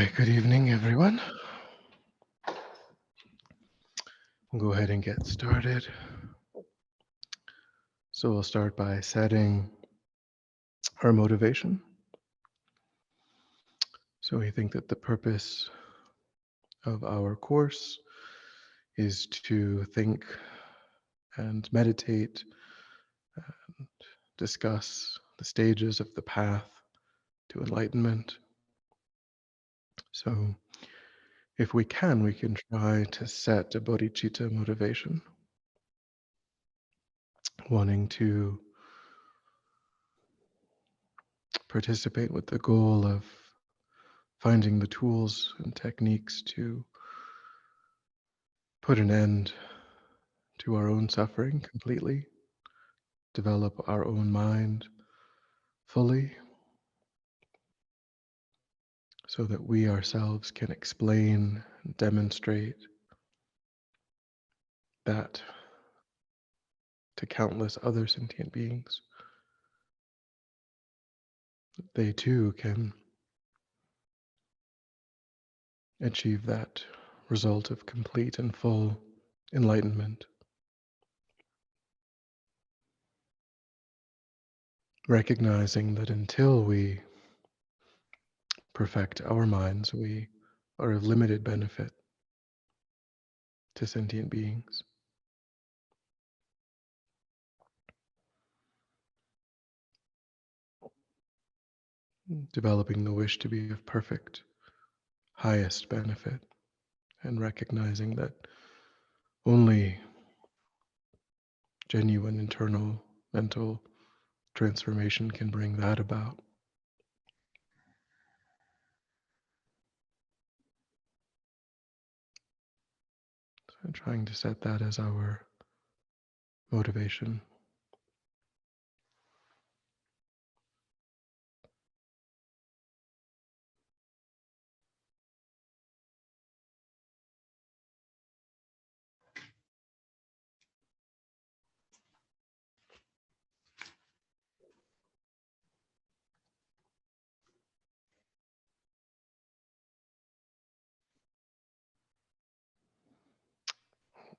Okay, good evening, everyone. We'll go ahead and get started. So we'll start by setting our motivation. So we think that the purpose of our course is to think and meditate and discuss the stages of the path to enlightenment. So if we can try to set a bodhicitta motivation, wanting to participate with the goal of finding the tools and techniques to put an end to our own suffering completely, develop our own mind fully, so that we ourselves can explain and demonstrate that to countless other sentient beings. They too can achieve that result of complete and full enlightenment. Recognizing that until we perfect our minds, we are of limited benefit to sentient beings. Developing the wish to be of perfect, highest benefit, and recognizing that only genuine internal mental transformation can bring that about. So I'm trying to set that as our motivation.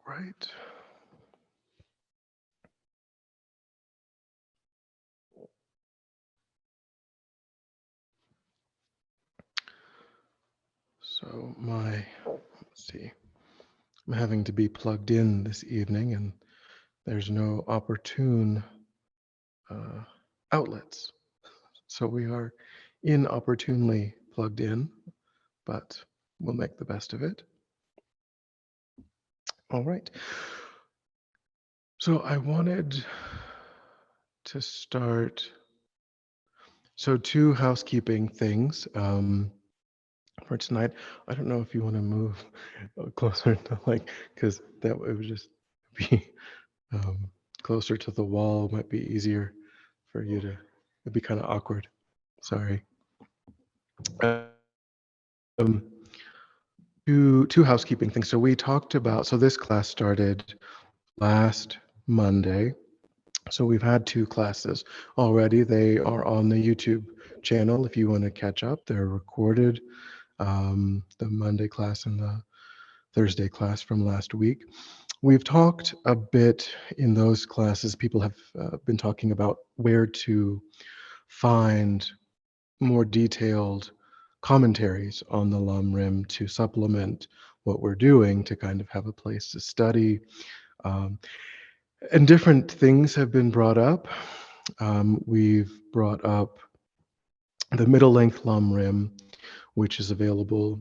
Right. So let's see, I'm having to be plugged in this evening, and there's no opportune outlets. So we are inopportunely plugged in, but we'll make the best of it. All right. So I wanted to start. So two housekeeping things for tonight. I don't know if you want to move closer to because that it would just be closer to the wall. Might be easier for you to. It'd be kind of awkward. Sorry. Um, two housekeeping things. So we talked about. So this class started last Monday. So we've had two classes already. They are on the YouTube channel if you want to catch up. They're recorded, the Monday class and the Thursday class from last week. We've talked a bit in those classes. People have been talking about where to find more detailed commentaries on the Lamrim to supplement what we're doing, to kind of have a place to study. And different things have been brought up. We've brought up the middle length Lamrim, which is available.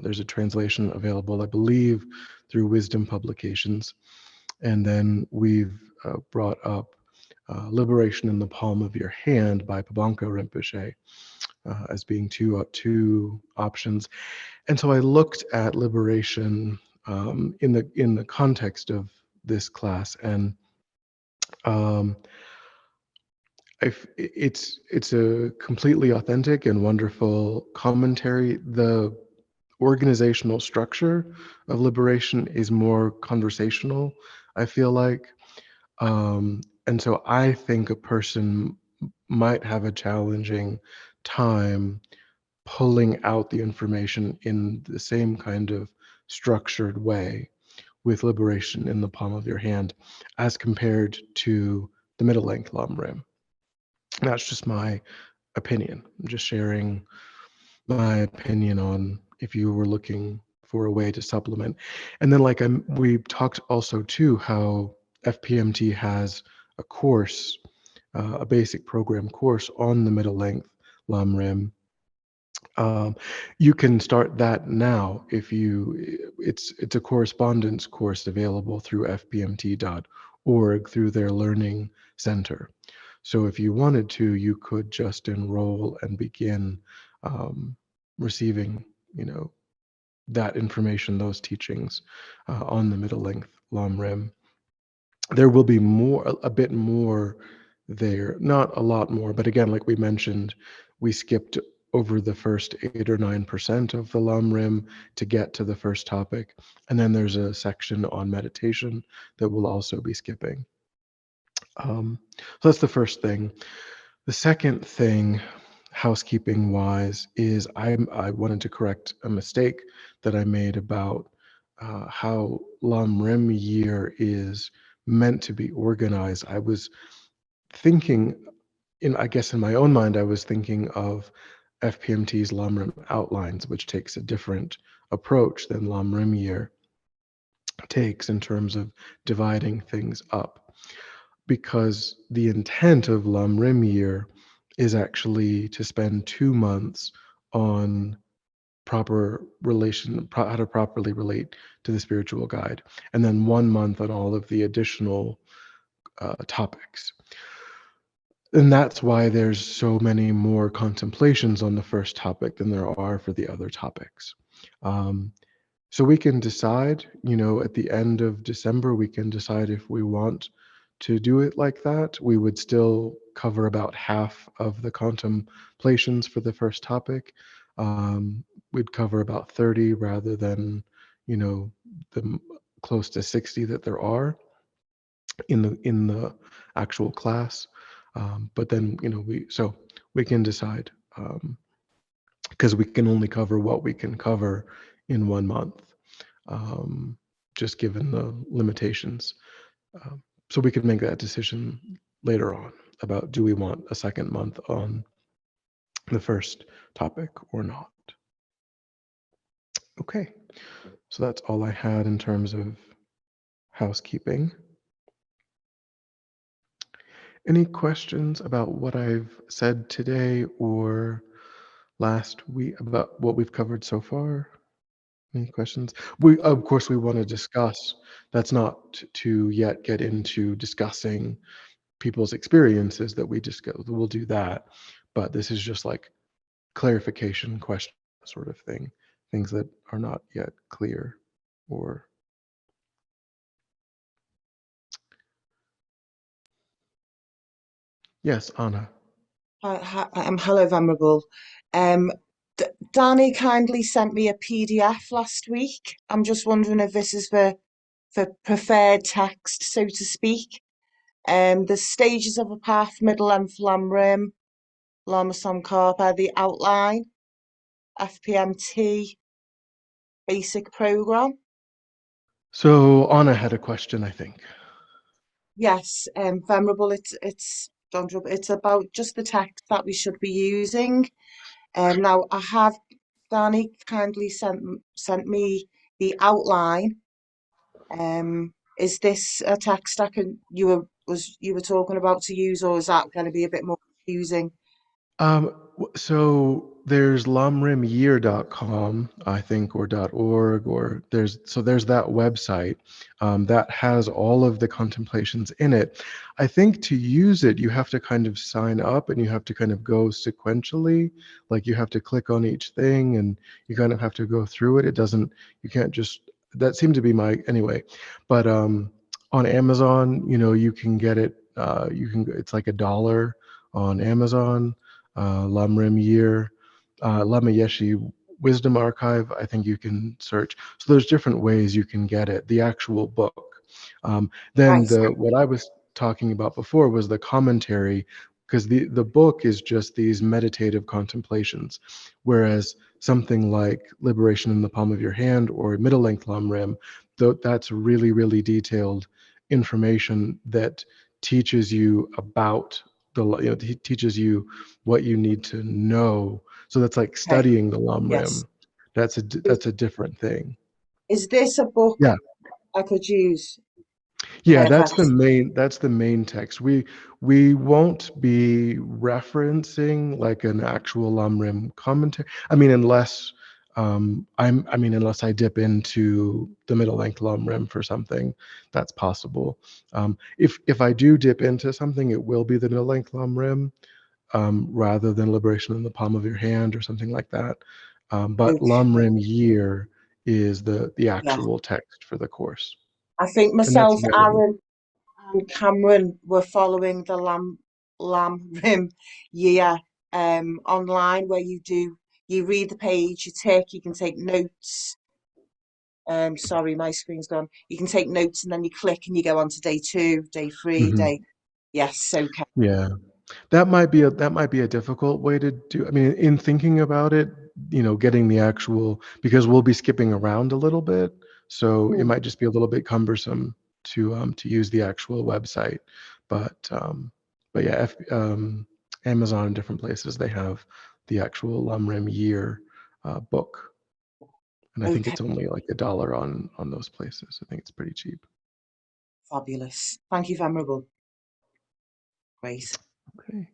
There's a translation available, I believe, through Wisdom Publications. And then we've brought up Liberation in the Palm of Your Hand by Pabanka Rinpoche as being two options. And so I looked at liberation in the context of this class, and it's a completely authentic and wonderful commentary. The organizational structure of liberation is more conversational, I feel like. And so I think a person might have a challenging time pulling out the information in the same kind of structured way with liberation in the palm of your hand as compared to the middle length Lamrim. That's just my opinion. I'm just sharing my opinion on if you were looking for a way to supplement. And then we talked also too how FPMT has a course, a basic program course on the middle length Lamrim. You can start that now if it's a correspondence course available through fpmt.org through their learning center. So if you wanted to, you could just enroll and begin receiving, that information, those teachings on the middle length Lamrim. There will be a bit more there, not a lot more, but again, like we mentioned, we skipped over the first 8 or 9% of the Lamrim to get to the first topic. And then there's a section on meditation that we'll also be skipping. So that's the first thing. The second thing, housekeeping wise, is I wanted to correct a mistake that I made about how Lamrim Year is meant to be organized. I was thinking, I guess in my own mind, I was thinking of FPMT's Lamrim outlines, which takes a different approach than Lamrim Year takes in terms of dividing things up. Because the intent of Lamrim Year is actually to spend 2 months on how to properly relate to the spiritual guide, and then 1 month on all of the additional topics. And that's why there's so many more contemplations on the first topic than there are for the other topics. So we can decide, at the end of December, we can decide if we want to do it like that. We would still cover about half of the contemplations for the first topic. We'd cover about 30 rather than, the close to 60 that there are in the actual class. But then, we can decide because we can only cover what we can cover in 1 month, just given the limitations. So we could make that decision later on about do we want a second month on the first topic or not. Okay, so that's all I had in terms of housekeeping. Any questions about what I've said today or last week about what we've covered so far? Any questions? Of course, we want to discuss. That's not to yet get into discussing people's experiences that we discuss. We'll do that, but this is just like clarification question sort of thing, things that are not yet clear or. Yes, Anna. Hello, Venerable. Um, Danny kindly sent me a PDF last week. I'm just wondering if this is for preferred text, so to speak. The stages of a path, middle length Lamrim, Lama Samkarpa, the outline, FPMT, basic program. So Anna had a question, I think. Yes, Venerable, it's Dondrub. It's about just the text that we should be using. Now I have Danny kindly sent me the outline. Is this a text you were talking about to use, or is that going to be a bit more confusing? So there's lamrimyear.com, I think, or .org, or there's that website that has all of the contemplations in it. I think to use it, you have to kind of sign up and you have to kind of go sequentially, like you have to click on each thing and you kind of have to go through it. You can't just, that seemed to be my, anyway. But on Amazon, you can get it, it's like $1 on Amazon. Lamrim Year, Lama Yeshe Wisdom Archive. I think you can search. So there's different ways you can get it. The actual book. Then Right. what I was talking about before was the commentary, because the book is just these meditative contemplations, whereas something like Liberation in the Palm of Your Hand or Middle Length Lamrim, that's really, really detailed information that teaches you about teaches you what you need to know. So that's like Okay. studying the Yes. Lamrim. That's a different thing. Is this a book Yeah. I could use? Yeah, Perfect. that's the main text. We won't be referencing like an actual Lamrim commentary. I mean, unless I dip into the middle length Lamrim for something, that's possible. If I do dip into something, it will be the middle length Lamrim, rather than Liberation in the Palm of Your Hand or something like that. But Okay. Lamrim Year is the Yeah. actual text for the course, I think and that's myself, available. Aaron, and Cameron were following the Lamrim Year online, where you read the page, you can take notes. Sorry, my screen's gone. You can take notes and then you click and you go on to day 2, day 3, Mhm. day. Yes, okay. Yeah. That might be a difficult way to do. I mean, in thinking about it, getting the actual, because we'll be skipping around a little bit, so it Hmm. might just be a little bit cumbersome to use the actual website. But yeah, Amazon and different places, they have the actual Lamrim Year book, and I think Okay, it's only like $1 on those places. I think it's pretty cheap. fabulous. Thank you, Venerable. Great. Okay.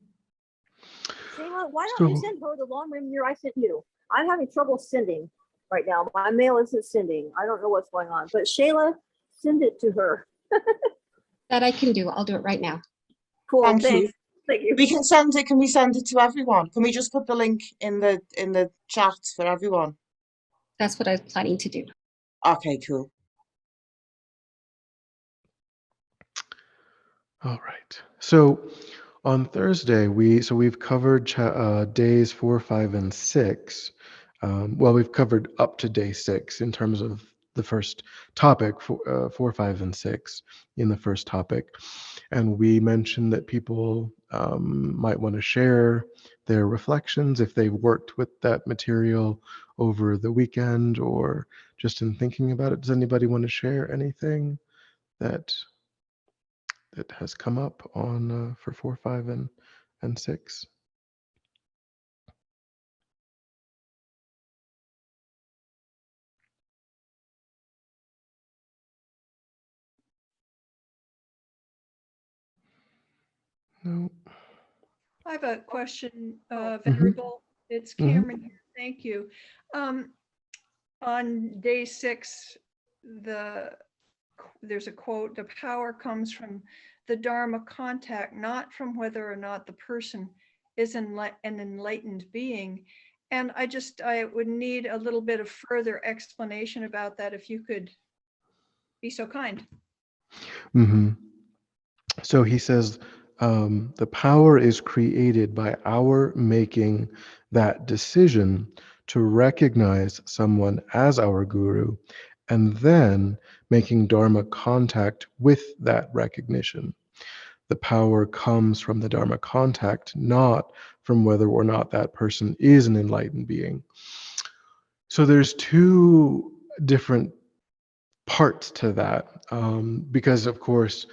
Shayla, why don't you So send her the Lamrim Year I sent you? I'm having trouble sending right now. My mail isn't sending. I don't know what's going on. But Shayla, send it to her. That I can do. I'll do it right now. Cool. Thank you. Thanks. Thank you. We can send it. Can we send it to everyone? Can we just put the link in the chat for everyone? That's what I was planning to do. Okay, cool. all right. So on Thursday, we've covered days 4, 5, and 6. Well, we've covered up to day 6 in terms of the first topic, 4, 5, and 6 in the first topic, and we mentioned that people might want to share their reflections if they've worked with that material over the weekend or just in thinking about it. Does anybody want to share anything that has come up on for 4, 5, and 6? No. I have a question, Mm-hmm. Venerable. It's Mm-hmm. Cameron here. Thank you. On day 6, there's a quote: "The power comes from the Dharma contact, not from whether or not the person is an enlightened being." And I would need a little bit of further explanation about that, if you could be so kind. Mm-hmm. So he says, the power is created by our making that decision to recognize someone as our guru and then making Dharma contact with that recognition. The power comes from the Dharma contact, not from whether or not that person is an enlightened being. So there's two different parts to that, because of course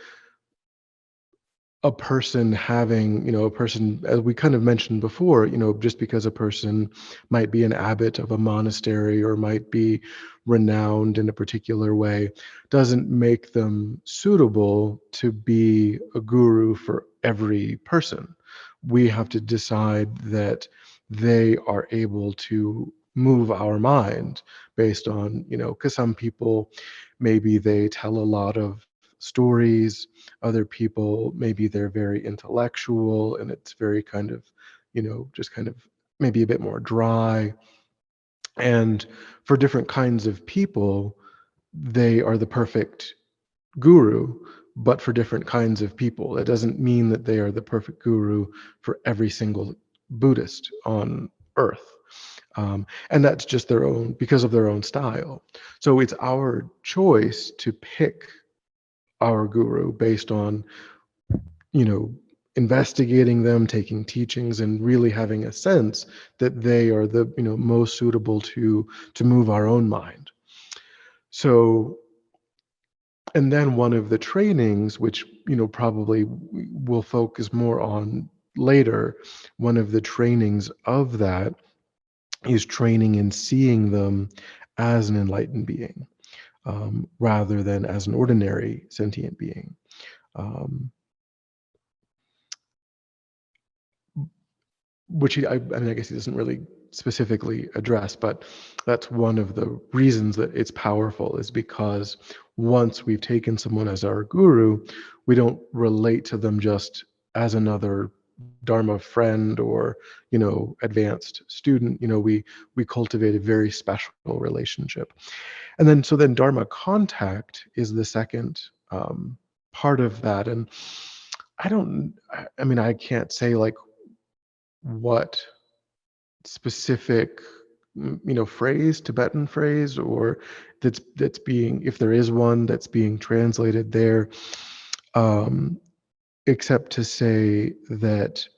a person having, a person, as we kind of mentioned before, just because a person might be an abbot of a monastery or might be renowned in a particular way, doesn't make them suitable to be a guru for every person. We have to decide that they are able to move our mind based on, because some people, maybe they tell a lot of stories. Other people, maybe they're very intellectual and it's very kind of, just kind of maybe a bit more dry. And for different kinds of people, they are the perfect guru, but for different kinds of people. It doesn't mean that they are the perfect guru for every single Buddhist on earth. And that's just their own, because of their own style. So it's our choice to pick our guru based on, you know, investigating them, taking teachings, and really having a sense that they are the most suitable to move our own mind. So, and then one of the trainings, which probably we'll focus more on later, one of the trainings of that is training in seeing them as an enlightened being, rather than as an ordinary sentient being. Which I mean, I guess he doesn't really specifically address, but that's one of the reasons that it's powerful, is because once we've taken someone as our guru, we don't relate to them just as another Dharma friend or advanced student. We cultivate a very special relationship. And then then Dharma contact is the second part of that. And I mean, I can't say like what specific phrase, Tibetan phrase, or that's being, if there is one that's being translated there, except to say that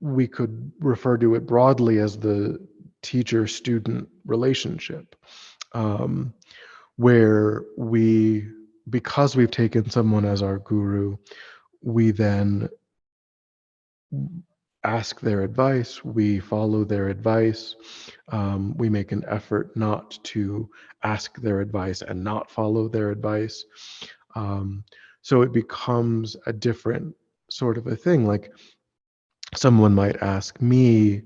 we could refer to it broadly as the teacher-student relationship, where because we've taken someone as our guru, we then ask their advice, we follow their advice, we make an effort not to ask their advice and not follow their advice. So it becomes a different sort of a thing. Like someone might ask me,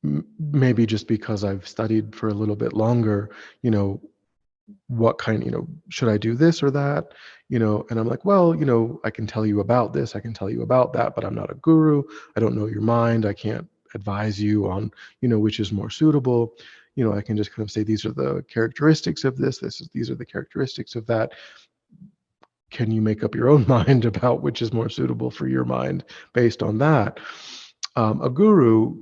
maybe just because I've studied for a little bit longer, what kind, should I do this or that? And I'm like, well, I can tell you about this, I can tell you about that, but I'm not a guru. I don't know your mind. I can't advise you on, which is more suitable. I can just kind of say, these are the characteristics of this. These are the characteristics of that. Can you make up your own mind about which is more suitable for your mind based on that? A guru,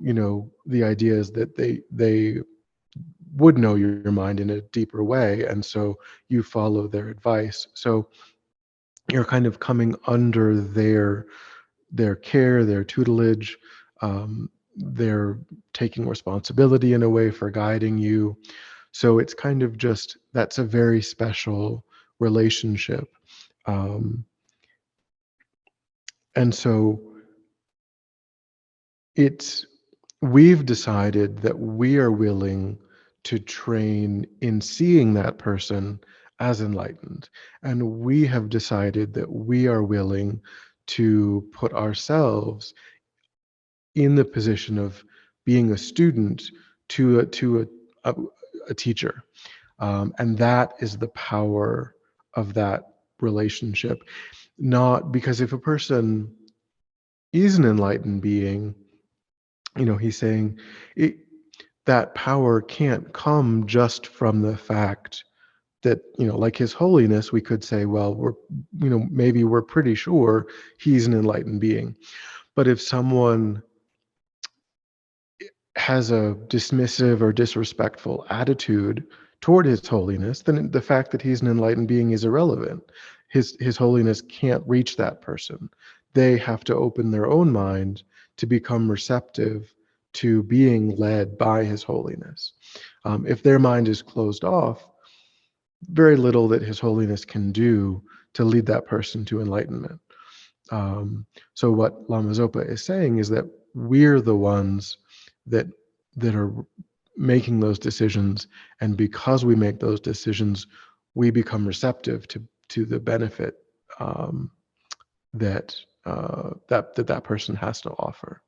the idea is that they would know your mind in a deeper way, and so you follow their advice. So you're kind of coming under their care, their tutelage. They're taking responsibility in a way for guiding you. So it's kind of just, that's a very special relationship. And so we've decided that we are willing to train in seeing that person as enlightened. And we have decided that we are willing to put ourselves in the position of being a student to a teacher. And that is the power of that relationship. Not because if a person is an enlightened being, he's saying that power can't come just from the fact that, like His Holiness, we could say, well, maybe we're pretty sure he's an enlightened being. But if someone has a dismissive or disrespectful attitude toward His Holiness, then the fact that he's an enlightened being is irrelevant. His Holiness can't reach that person. They have to open their own mind to become receptive to being led by His Holiness. If their mind is closed off, very little that His Holiness can do to lead that person to enlightenment. So what Lama Zopa is saying is that we're the ones that are making those decisions, and because we make those decisions, we become receptive to the benefit that person has to offer.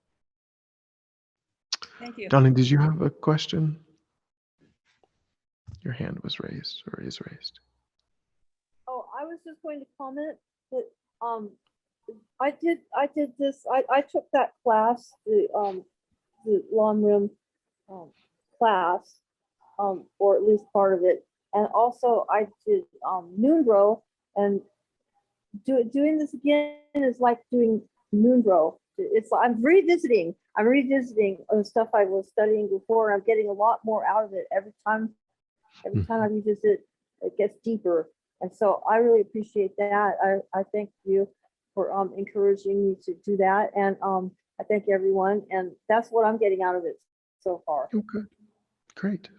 Thank you. Donnie, did you have a question? Your hand was raised, or is raised. Oh, I was just going to comment that I did this. I took that class, the Lamrim class, or at least part of it, and also I did Noonbro, and doing this again is like doing Noonbro. It's I'm revisiting stuff I was studying before, and I'm getting a lot more out of it every time. Every time I revisit, it gets deeper. And so I really appreciate that. I thank you for encouraging me to do that. And I thank everyone. And that's what I'm getting out of it so far. Okay, great.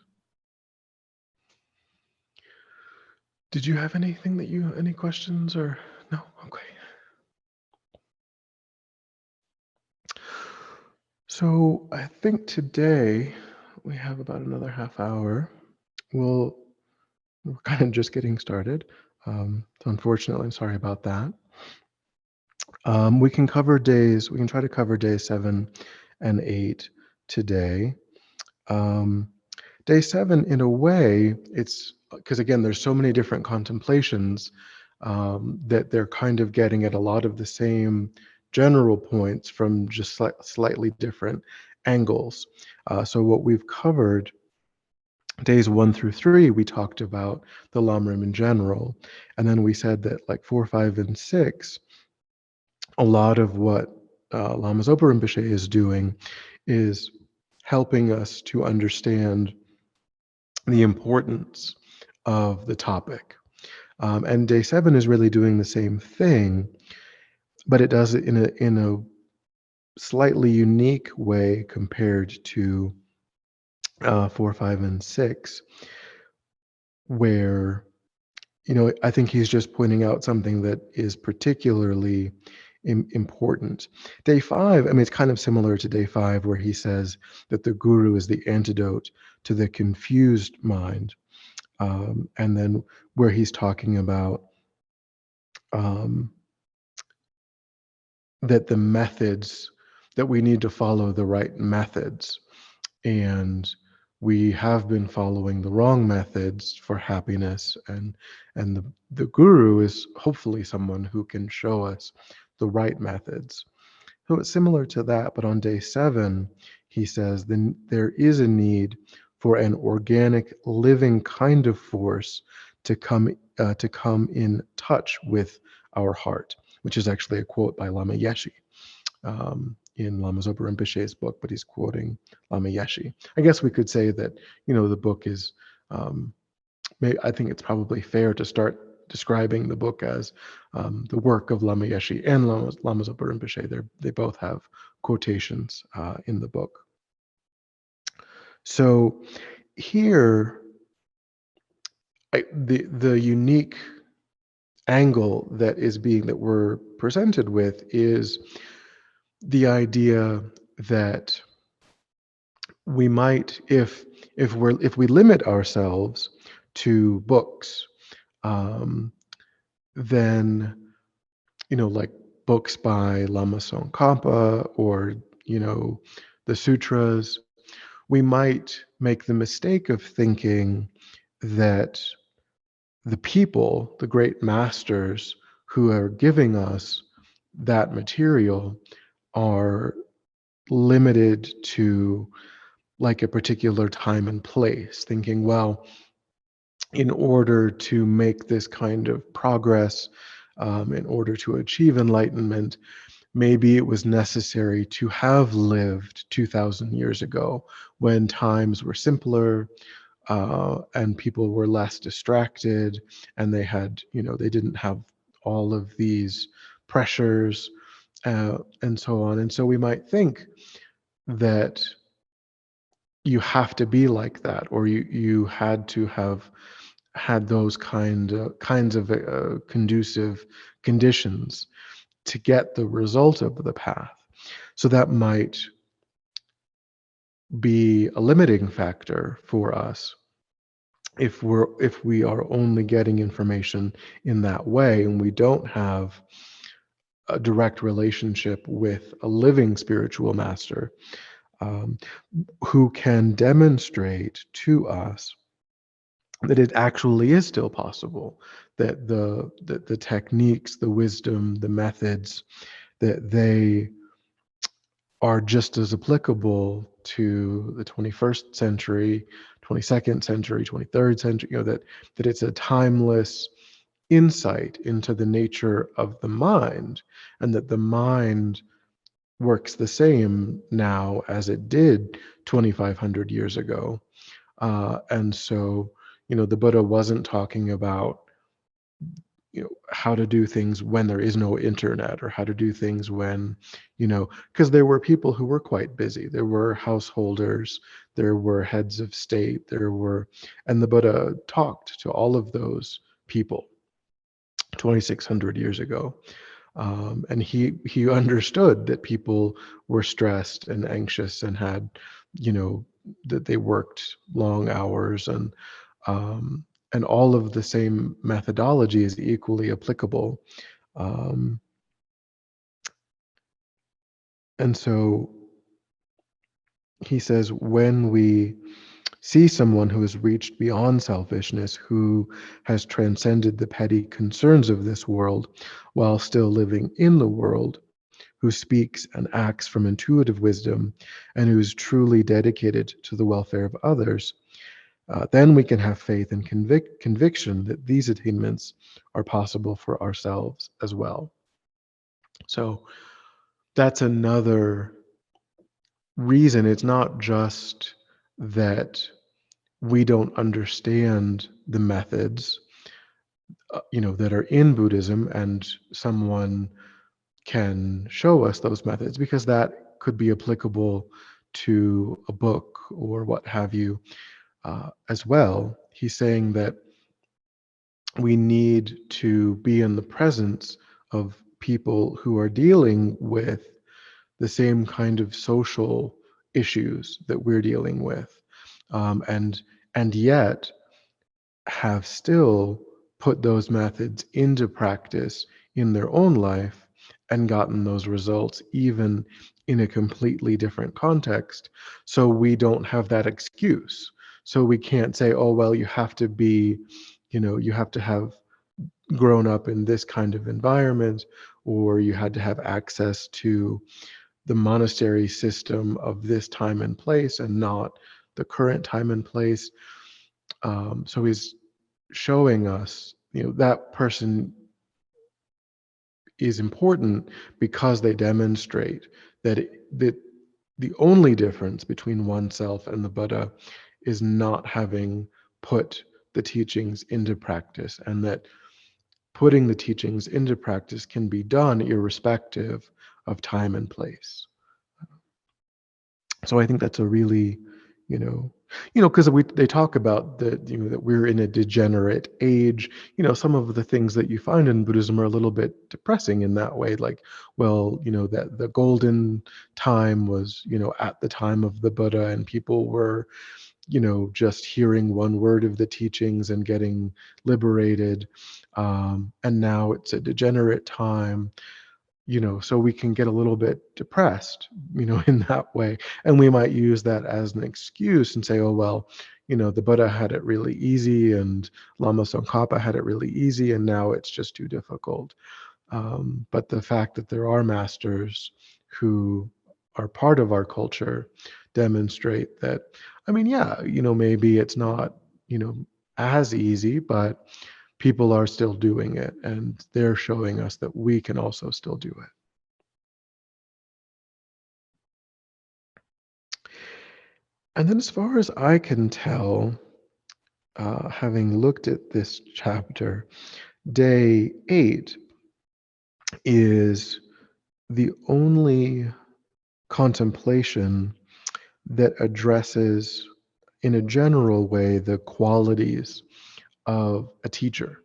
Did you have anything any questions or no? Okay. So I think today we have about another half hour. We're kind of just getting started. So unfortunately, I'm sorry about that. We can try to cover days 7 and 8 today. Day 7, in a way, it's because again, there's so many different contemplations that they're kind of getting at a lot of the same general points from just slightly different angles. So what we've covered, days 1 through 3, we talked about the Lamrim in general, and then we said that like 4, 5, and 6, a lot of what Lama Zopa Rinpoche is doing is helping us to understand the importance of the topic. And day 7 is really doing the same thing, but it does it in a slightly unique way compared to 4, 5, and 6, where I think he's just pointing out something that is particularly important. Day 5, I mean, it's kind of similar to day 5, where he says that the guru is the antidote to the confused mind. And then where he's talking about that the methods, that we need to follow the right methods. And we have been following the wrong methods for happiness. And the guru is hopefully someone who can show us the right methods. So it's similar to that, but on day 7, he says, then there is a need for an organic, living kind of force to come in touch with our heart, which is actually a quote by Lama Yeshe in Lama Zopa Rinpoche's book, but he's quoting Lama Yeshe. I guess we could say that the book is. I think it's probably fair to start describing the book as the work of Lama Yeshe and Lama Zopa Rinpoche. They both have quotations in the book. So here, the unique angle that we're presented with is the idea that we might, if we limit ourselves to books, then like books by Lama Tsongkhapa or the sutras, we might make the mistake of thinking that the people, the great masters who are giving us that material, are limited to like a particular time and place, thinking, well, in order to make this kind of progress, in order to achieve enlightenment, maybe it was necessary to have lived 2,000 years ago when times were simpler, and people were less distracted, and they had, they didn't have all of these pressures, and so on. And so we might think that you have to be like that, or you had to have had those kinds of conducive conditions to get the result of the path. So that might be a limiting factor for us if we are only getting information in that way, and we don't have a direct relationship with a living spiritual master who can demonstrate to us that it actually is still possible, that the techniques, the wisdom, the methods, that they are just as applicable to the 21st century, 22nd century, 23rd century, that it's a timeless insight into the nature of the mind, and that the mind works the same now as it did 2,500 years ago. And so, the Buddha wasn't talking about how to do things when there is no internet, or how to do things when, because there were people who were quite busy. There were householders, there were heads of state, and the Buddha talked to all of those people 2,600 years ago. And he understood that people were stressed and anxious and had, that they worked long hours, and all of the same methodology is equally applicable. Um, and so he says, when we see someone who has reached beyond selfishness, who has transcended the petty concerns of this world while still living in the world, who speaks and acts from intuitive wisdom, and who is truly dedicated to the welfare of others, then we can have faith and conviction that these attainments are possible for ourselves as well. So that's another reason. It's not just that we don't understand the methods, that are in Buddhism, and someone can show us those methods, because that could be applicable to a book or what have you, as well. He's saying that we need to be in the presence of people who are dealing with the same kind of social issues that we're dealing with, and yet have still put those methods into practice in their own life and gotten those results, even in a completely different context. So we don't have that excuse. So we can't say, oh, well, you have to be, you have to have grown up in this kind of environment, or you had to have access to the monastery system of this time and place and not the current time and place. So he's showing us, that person is important because they demonstrate that the only difference between oneself and the Buddha is not having put the teachings into practice, and that putting the teachings into practice can be done irrespective of time and place. So I think that's a really, because they talk about that, that we're in a degenerate age. Some of the things that you find in Buddhism are a little bit depressing in that way. Like, well, that the golden time was, at the time of the Buddha, and people were, just hearing one word of the teachings and getting liberated. And now it's a degenerate time. So we can get a little bit depressed, in that way. And we might use that as an excuse and say, oh, well, the Buddha had it really easy, and Lama Tsongkhapa had it really easy, and now it's just too difficult. But the fact that there are masters who are part of our culture demonstrate that, yeah, maybe it's not, as easy, but people are still doing it, and they're showing us that we can also still do it. And then, as far as I can tell, having looked at this chapter, day 8 is the only contemplation that addresses, in a general way, the qualities of a teacher.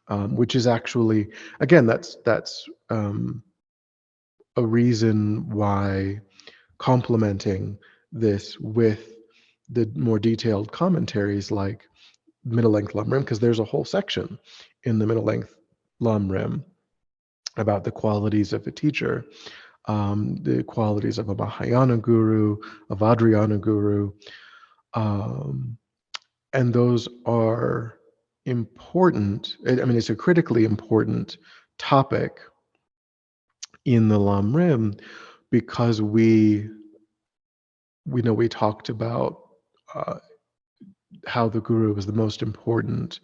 Which is actually, again, that's a reason why complementing this with the more detailed commentaries like Middle Length Lamrim, because there's a whole section in the Middle Length Lamrim about the qualities of a teacher, the qualities of a Mahayana guru, a Vajrayana guru, and those are important. It's a critically important topic in the Lamrim, because we talked about how the guru is the most important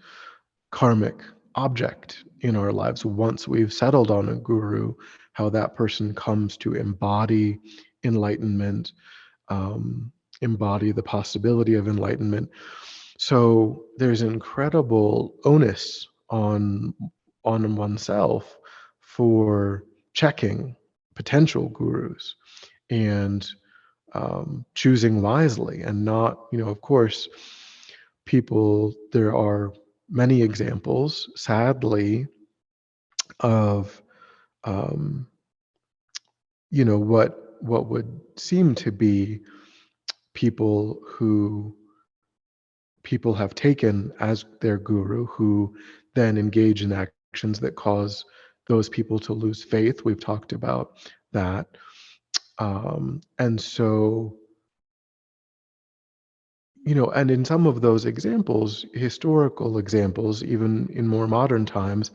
karmic object in our lives. Once we've settled on a guru, how that person comes to embody enlightenment, embody the possibility of enlightenment. So there's incredible onus on oneself for checking potential gurus and choosing wisely, and not, of course, there are many examples, sadly, of what would seem to be people who people have taken as their guru, who then engage in actions that cause those people to lose faith. We've talked about that. And so, and in some of those examples, historical examples, even in more modern times,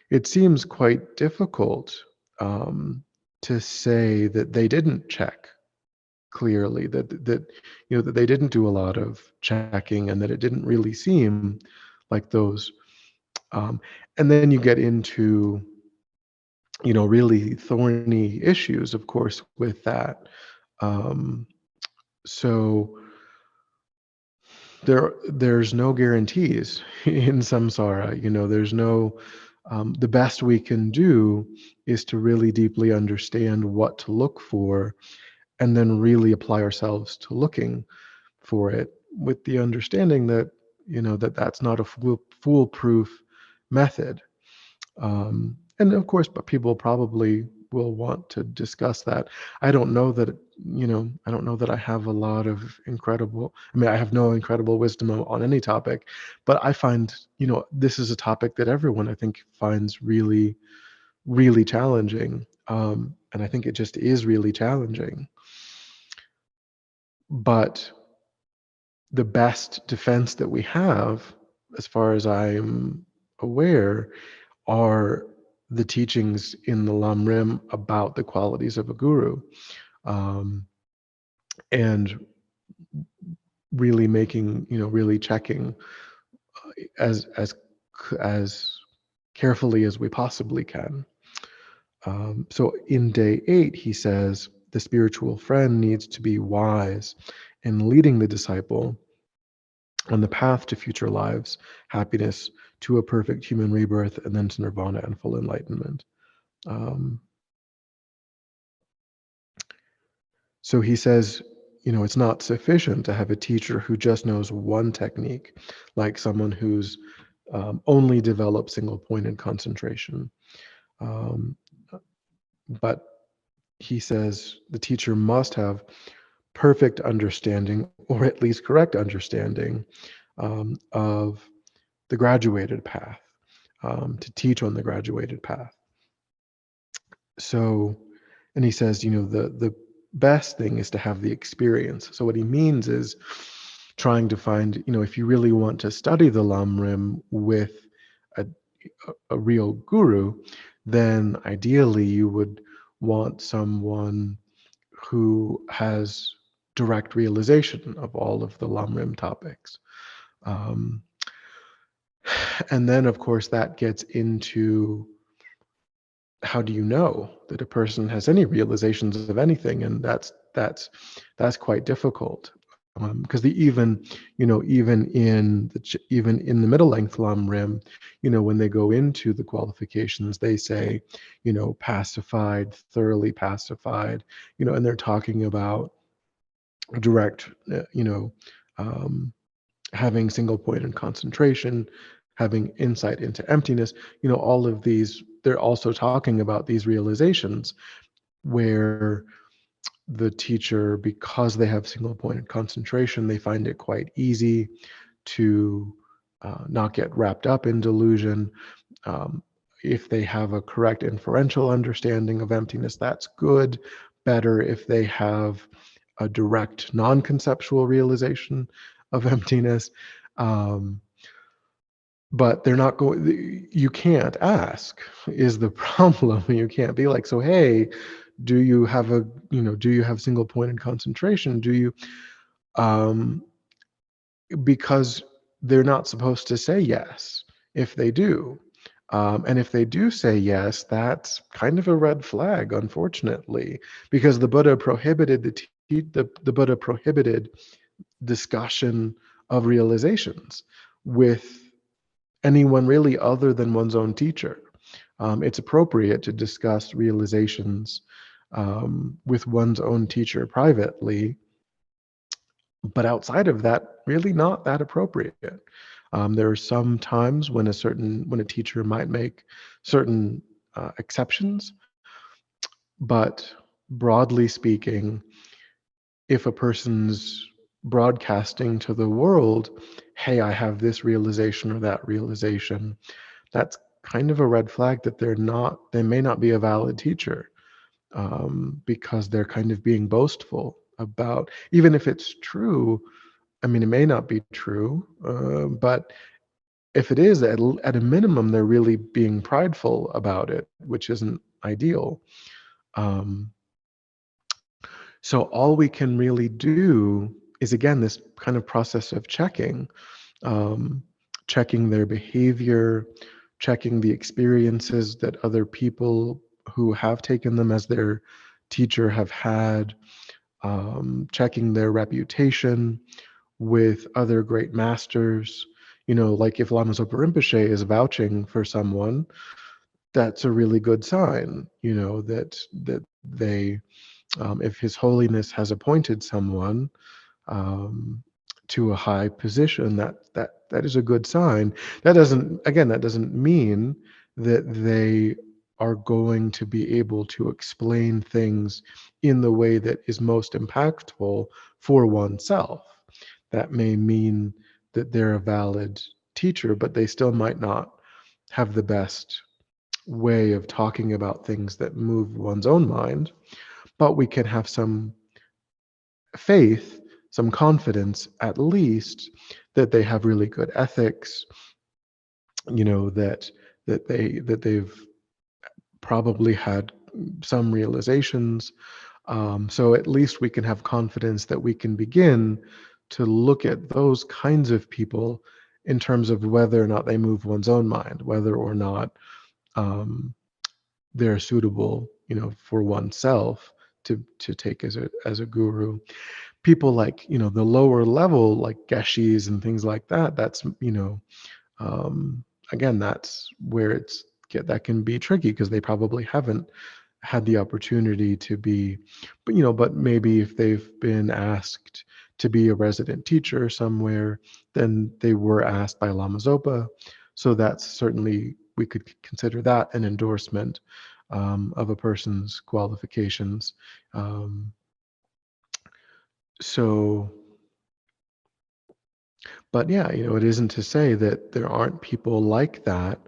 it seems quite difficult to say that they didn't check clearly, that they didn't do a lot of checking, and that it didn't really seem like those. And then you get into really thorny issues, of course, with that. So there's no guarantees in samsara. There's no the best we can do is to really deeply understand what to look for, and then really apply ourselves to looking for it, with the understanding that that's not a foolproof method. And of course, but people probably will want to discuss that. I don't know that I have a lot of incredible, I have no incredible wisdom on any topic, but I find this is a topic that everyone, I think, finds really, really challenging. And I think it just is really challenging. But the best defense that we have, as far as I'm aware, are the teachings in the Lamrim about the qualities of a guru, and really really checking as carefully as we possibly can. So in day 8, he says the spiritual friend needs to be wise in leading the disciple on the path to future lives, happiness, to a perfect human rebirth, and then to nirvana and full enlightenment. So he says, it's not sufficient to have a teacher who just knows one technique, like someone who's only developed single-pointed concentration. But he says the teacher must have perfect understanding, or at least correct understanding, of the graduated path, to teach on the graduated path. So, and he says, the best thing is to have the experience. So what he means is trying to find, if you really want to study the Lamrim with a real guru, then ideally you would want someone who has direct realization of all of the Lamrim topics. And then, of course, that gets into, how do you know that a person has any realizations of anything? And that's quite difficult, because even in the middle length Lamrim, when they go into the qualifications, they say, pacified, thoroughly pacified, and they're talking about direct, having single point in concentration, having insight into emptiness, all of these, they're also talking about these realizations where the teacher, because they have single pointed concentration, they find it quite easy to not get wrapped up in delusion. If they have a correct inferential understanding of emptiness, that's good. Better if they have a direct non-conceptual realization of emptiness. But they're not going, you can't ask, is the problem. You can't be like, so, hey, do you have single pointed concentration? Do you, because they're not supposed to say yes if they do. And if they do say yes, that's kind of a red flag, unfortunately, because the Buddha prohibited the Buddha prohibited discussion of realizations with anyone really other than one's own teacher. It's appropriate to discuss realizations with one's own teacher privately, but outside of that, really not that appropriate. There are some times when a teacher might make certain exceptions, but broadly speaking, if a person's broadcasting to the world, hey, I have this realization or that realization, that's kind of a red flag that they may not be a valid teacher, because they're kind of being boastful about, even if it's true. I mean, it may not be true, but if it is, at a minimum, they're really being prideful about it, which isn't ideal. Um, so all we can really do is, again, this kind of process of checking, um, checking their behavior, checking the experiences that other people who have taken them as their teacher have had, checking their reputation with other great masters. Like if Lama Zopa Rinpoche is vouching for someone, that's a really good sign, that they, if His Holiness has appointed someone um, to a high position, that is a good sign. That doesn't mean that they are going to be able to explain things in the way that is most impactful for oneself. That may mean that they're a valid teacher, but they still might not have the best way of talking about things that move one's own mind. But we can have some faith, some confidence, at least, that they have really good ethics, that they've probably had some realizations. So at least we can have confidence that we can begin to look at those kinds of people in terms of whether or not they move one's own mind, whether or not they're suitable, for oneself to take as a guru. People like, the lower level, like Yeshis and things like that. That's, again, that's where that can be tricky, because they probably haven't had the opportunity to be, but maybe if they've been asked to be a resident teacher somewhere, then they were asked by Lama Zopa. So that's certainly, we could consider that an endorsement of a person's qualifications. So, but yeah, it isn't to say that there aren't people like that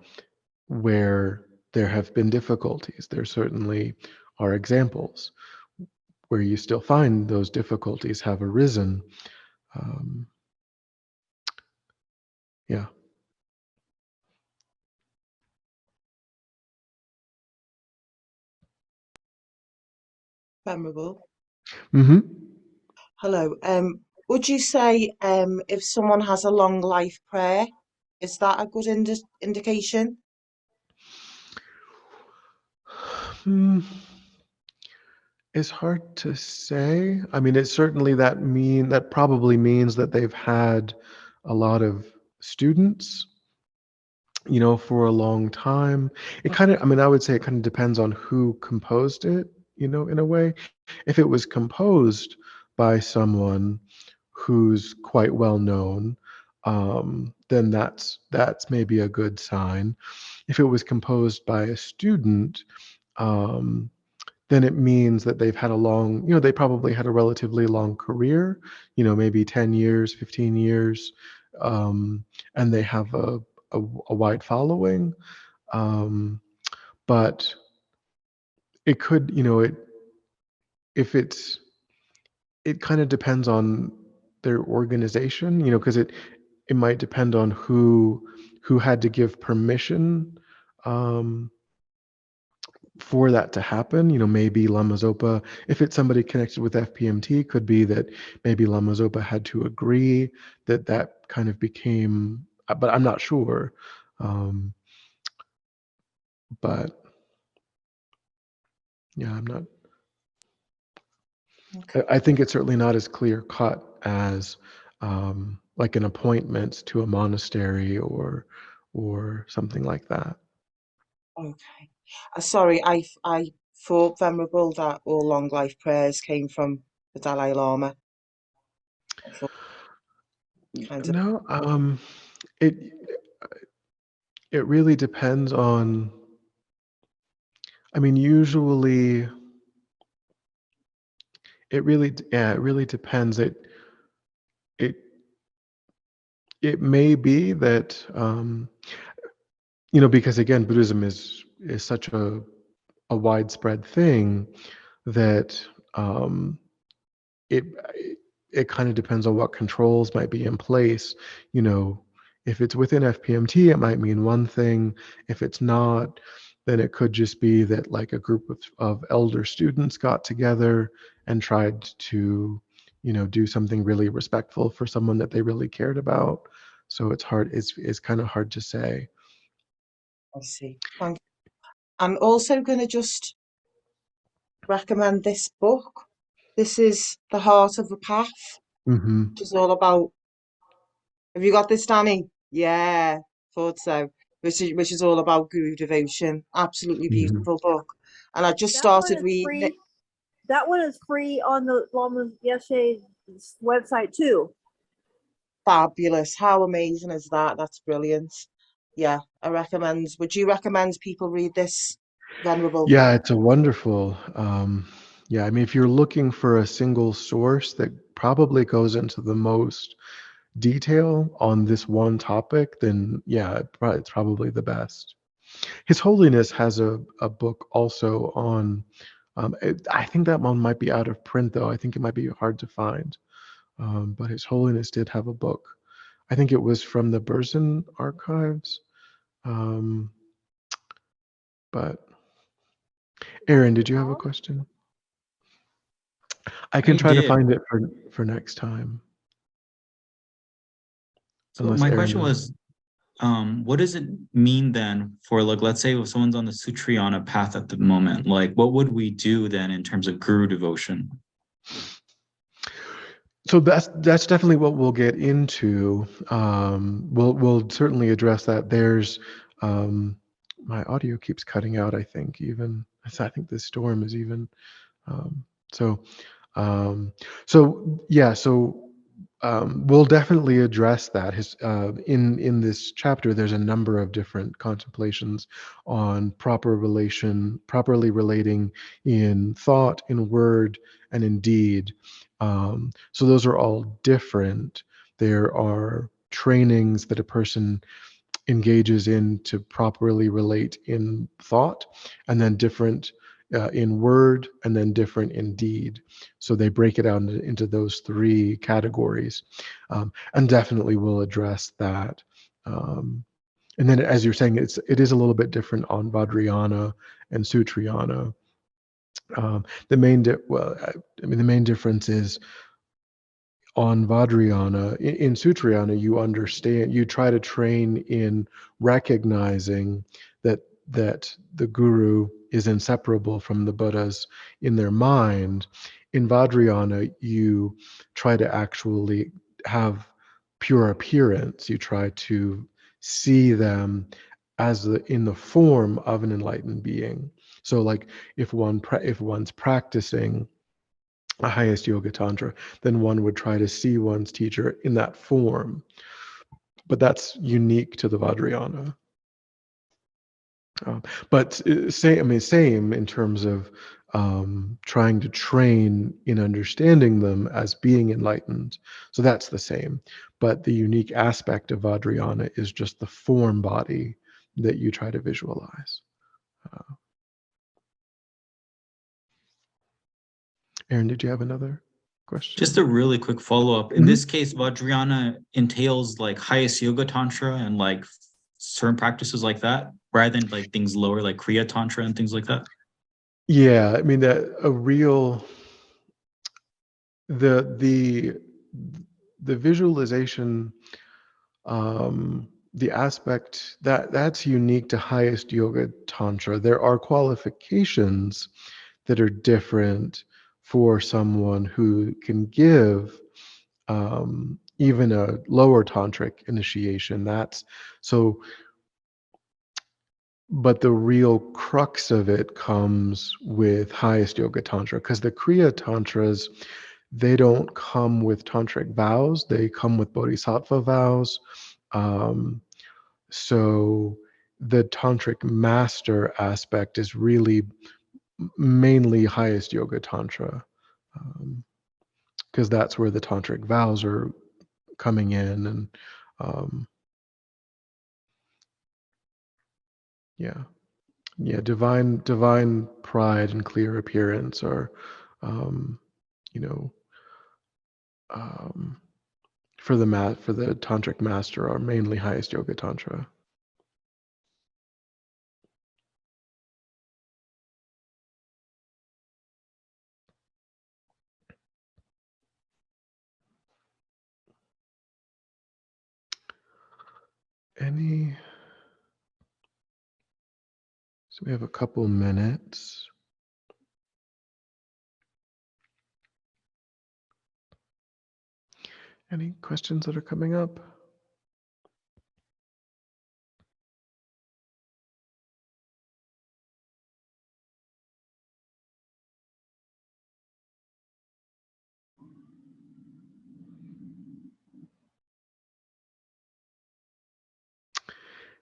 where there have been difficulties. There certainly are examples where you still find those difficulties have arisen. Yeah. Venerable. Mm-hmm. Hello. Would you say if someone has a long life prayer, is that a good indication? It's hard to say. I mean, it's certainly that probably means that they've had a lot of students, for a long time. I would say it kind of depends on who composed it, in a way. If it was composed by someone who's quite well known, then that's maybe a good sign. If it was composed by a student, um, then it means that they've had they probably had a relatively long career, maybe 10 years, 15 years, and they have a wide following. But it could, if it kind of depends on their organization, because it might depend on who had to give permission for that to happen. Maybe Lama Zopa, if it's somebody connected with FPMT, could be that maybe Lama Zopa had to agree that kind of became, but I'm not sure. But yeah, I'm not. Okay. I think it's certainly not as clear cut as like an appointment to a monastery or or something like that. Okay. Sorry, I thought, Venerable, that all long life prayers came from the Dalai Lama. I thought kind of No, it it really depends on. I mean, usually it really depends. It it may be that because again, Buddhism is such a widespread thing that it it kind of depends on what controls might be in place. You know, if it's within FPMT, it might mean one thing. If it's not, then it could just be that like a group of elder students got together and tried to, do something really respectful for someone that they really cared about. So it's hard. It's kind of hard to say. I see. Thank you. I'm also going to just recommend this book. This is The Heart of the Path, Hmm. which is all about. Have you got this, Danny? Yeah, thought so. Which is all about guru devotion. Absolutely Hmm. beautiful book. And I just That one started is reading it. free. That one is free on the Lama Yeshe website too. Fabulous. How amazing is that? That's brilliant. Yeah, I recommend. Would you recommend people read this, Venerable? Yeah, it's a wonderful. Yeah, I mean, if you're looking for a single source that probably goes into the most detail on this one topic, then yeah, it's probably the best. His Holiness has a book also on. I think that one might be out of print though. I think it might be hard to find. But His Holiness did have a book. I think it was from the Burson archives. Um, but Aaron, did you have a question? I can I try to did. find it for next time, So unless my Aaron question knows. was, what does it mean then for, like, let's say if someone's on the Sutriyana path at the moment, like what would we do then in terms of guru devotion? So that's definitely what we'll get into. We'll certainly address that. There's my audio keeps cutting out. I think this storm is even. Um, so so yeah. So we'll definitely address that. In this chapter, there's a number of different contemplations on properly relating in thought, in word, and in deed. So those are all different. There are trainings that a person engages in to properly relate in thought, and then different in word, and then different in deed. So they break it out into those three categories, and definitely we'll address that. And then, as you're saying, it is a little bit different on Vajrayana and Sutriyana. The main difference is on Vajrayana. In Sutrayana, you try to train in recognizing that the guru is inseparable from the Buddhas in their mind. In Vajrayana, you try to actually have pure appearance. You try to see them in the form of an enlightened being. So, like if one's practicing a highest yoga tantra, then one would try to see one's teacher in that form. But that's unique to the Vajrayana. But same in terms of trying to train in understanding them as being enlightened. So that's the same. But the unique aspect of Vajrayana is just the form body that you try to visualize. Aaron, did you have another question? Just a really quick follow-up. In Mhm. this case, Vajrayana entails like highest yoga tantra and like certain practices like that, rather than like things lower like Kriya tantra and things like that. Yeah, I mean that a real the the visualization, the aspect that's unique to highest yoga tantra. There are qualifications that are different for someone who can give even a lower tantric initiation. That's so but the real crux of it comes with highest yoga tantra, because the Kriya tantras, they don't come with tantric vows, they come with bodhisattva vows. So the tantric master aspect is really mainly highest yoga tantra, because that's where the tantric vows are coming in. And yeah, divine pride and clear appearance are, you know, for the tantric master, are mainly highest yoga tantra. So we have a couple minutes. Any questions that are coming up?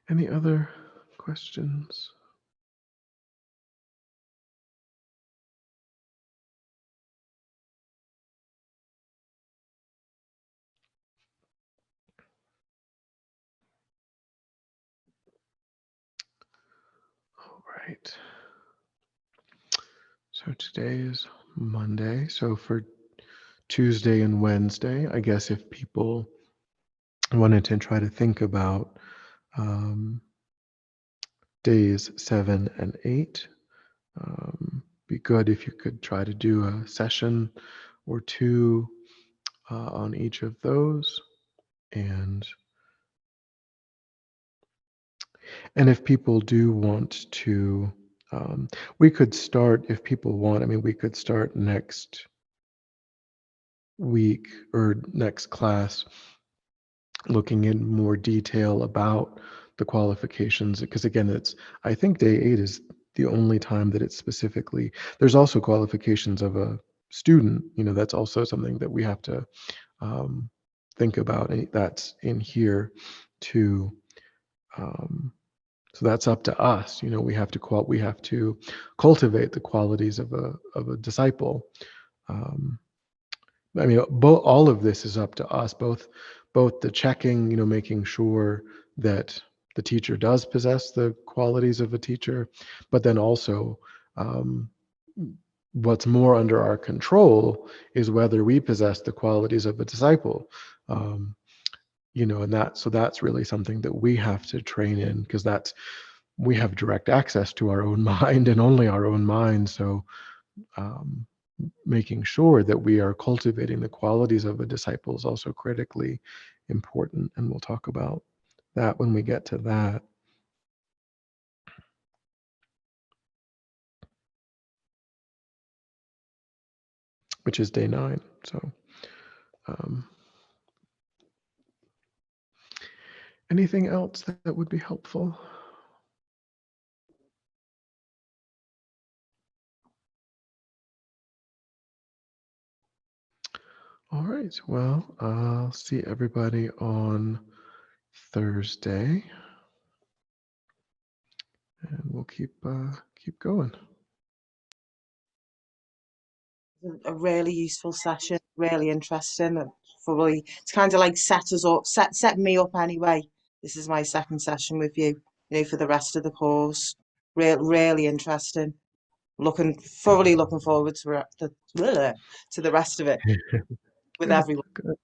Any other questions? All right. So today is Monday. So for Tuesday and Wednesday, I guess if people wanted to try to think about days 7 and 8, be good if you could try to do a session or two on each of those. And if people do want to, we could start, if people want, I mean, we could start next week or next class looking in more detail about the qualifications, because again, I think day 8 is the only time that it's specifically, there's also qualifications of a student, that's also something that we have to think about, and that's in here too. So that's up to us. We have to cultivate the qualities of a disciple. I mean, all of this is up to us, both the checking, making sure that the teacher does possess the qualities of a teacher, but then also what's more under our control is whether we possess the qualities of a disciple. And that's really something that we have to train in, because we have direct access to our own mind and only our own mind. So making sure that we are cultivating the qualities of a disciple is also critically important, and we'll talk about that when we get to that. Which is day 9. So anything else that would be helpful? All right, well, I'll see everybody on Thursday, and we'll keep going. A really useful session, really interesting, and probably it's kind of like set me up anyway. This is my second session with you, for the rest of the course. Really interesting. Thoroughly looking forward to the rest of it with Good, everyone. good.